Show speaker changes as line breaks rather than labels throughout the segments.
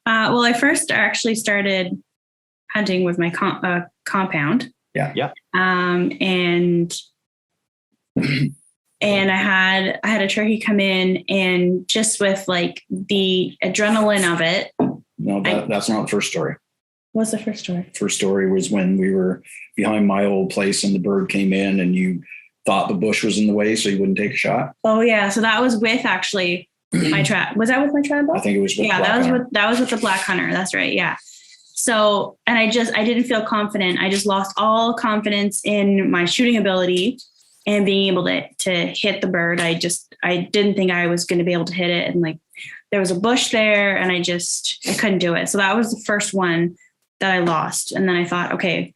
Well, I first actually started hunting with my compound.
Yeah.
And I had a turkey come in, and just with like the adrenaline of it.
No, that's not the first story.
What's the first story?
First story was when we were behind my old place and the bird came in and you thought the bush was in the way so you wouldn't take a shot.
Oh yeah. So that was with actually my trap. Was that with my trap?
I think it was with
that was with the black hunter. That's right. Yeah. So, and I didn't feel confident. I just lost all confidence in my shooting ability and being able to hit the bird. I didn't think I was going to be able to hit it. And like, there was a bush there and I couldn't do it. So that was the first one that I lost. And then I thought, okay,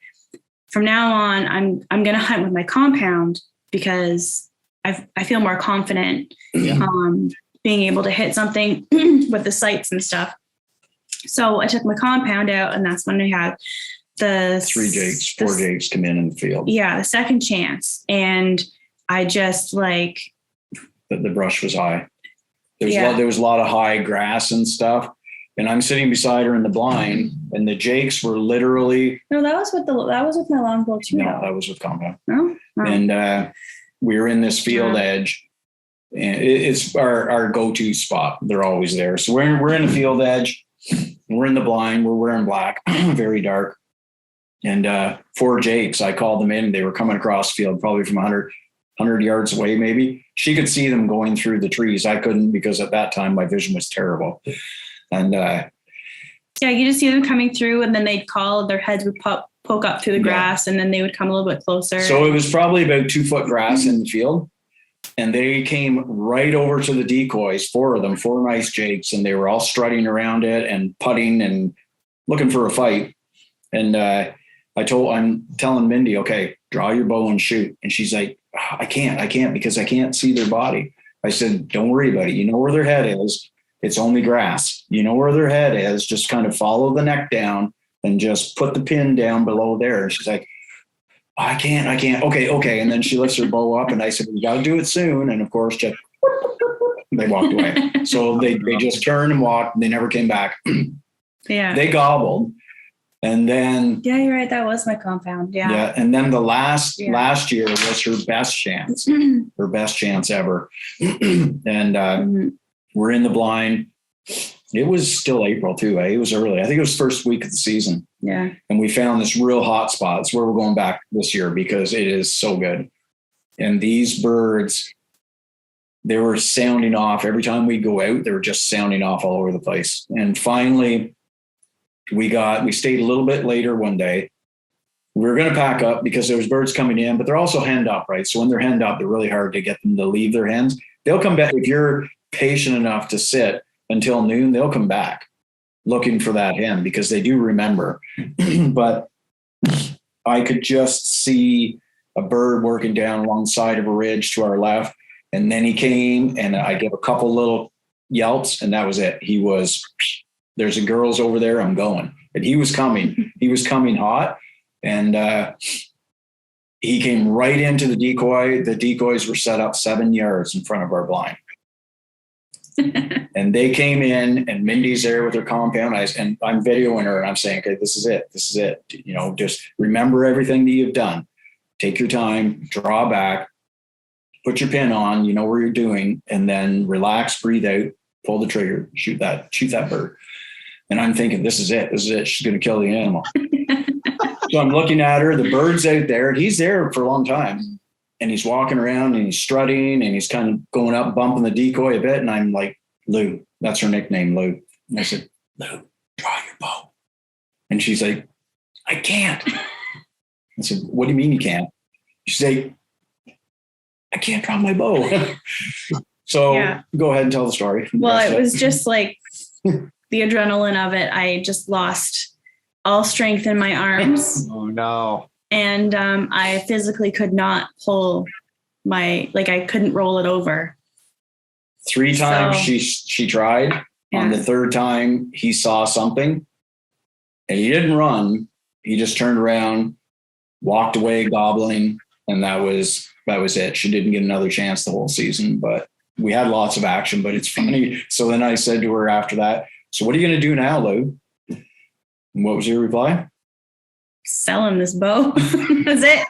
from now on, I'm going to hunt with my compound because I feel more confident, being able to hit something with the sights and stuff. So I took my compound out, and that's when we had the
4 jakes come in the field.
Yeah, the second chance. And I just like...
The brush was high. There was a lot of high grass and stuff. And I'm sitting beside her in the blind, and the jakes were literally...
No, that was with my longbow too.
No, that was with compound.
No? Oh.
And we were in this field edge. And it's our go-to spot. They're always there. So we're in the field edge. We're in the blind. We're wearing black, very dark. And 4 jakes, I called them in. They were coming across the field, probably from 100 yards away, maybe. She could see them going through the trees. I couldn't, because at that time my vision was terrible. And
you just see them coming through, and then they'd call. Their heads would poke up through the grass, and then they would come a little bit closer.
So it was probably about 2 foot grass in the field. And they came right over to the decoys, 4 of them, 4 nice jakes, and they were all strutting around it and putting and looking for a fight. And I'm telling Mindy, okay, draw your bow and shoot. And she's like, I can't because I can't see their body. I said, don't worry about it. You know where their head is. It's only grass. You know where their head is. Just kind of follow the neck down and just put the pin down below there. And she's like, I can't. Okay. And then she lifts her bow up, and I said, we got to do it soon. And of course, they walked away. So they just turned and walked, and they never came back.
Yeah.
They gobbled. And then.
Yeah, you're right. That was my compound. Yeah.
Yeah. And then the last year was her best chance, her best chance ever. And we're in the blind. It was still April too. It was early. I think it was first week of the season.
Yeah. And
we found this real hot spot. It's where we're going back this year because it is so good. And these birds, they were sounding off every time we go out. They were just sounding off all over the place. And finally we stayed a little bit later one day. We were going to pack up because there was birds coming in, but they're also henned up, right? So when they're henned up, they're really hard to get them to leave their hens. They'll come back. If you're patient enough to sit until noon, they'll come back looking for that hen because they do remember. But I could just see a bird working down one side of a ridge to our left. And then he came, and I gave a couple little yelps, and that was it. There's a girl's over there. I'm going. And he was coming hot. And he came right into the decoy. The decoys were set up 7 yards in front of our blind. And they came in, and Mindy's there with her compound. And I'm videoing her, and I'm saying, okay, this is it. You know, just remember everything that you've done. Take your time, draw back, put your pin on, you know where you're doing, and then relax, breathe out, pull the trigger, shoot that bird. And I'm thinking, this is it. She's going to kill the animal. So I'm looking at her, the bird's out there. He's there for a long time. And he's walking around, and he's strutting, and he's kind of going up, bumping the decoy a bit. And I'm like, Lou, that's her nickname, Lou. And I said, Lou, draw your bow. And she's like, I can't. I said, what do you mean you can't? She's like, I can't draw my bow. So Go ahead and tell the story.
Well, it was just like the adrenaline of it. I just lost all strength in my arms.
Oh, no.
And I physically could not pull I couldn't roll it over.
3 times she tried. On the 3rd time, he saw something, and he didn't run. He just turned around, walked away gobbling, and that was it. She didn't get another chance the whole season, but we had lots of action. But it's funny. So then I said to her after that, So what are you going to do now, Lou? And what was your reply?
Sell him this bow. That's it.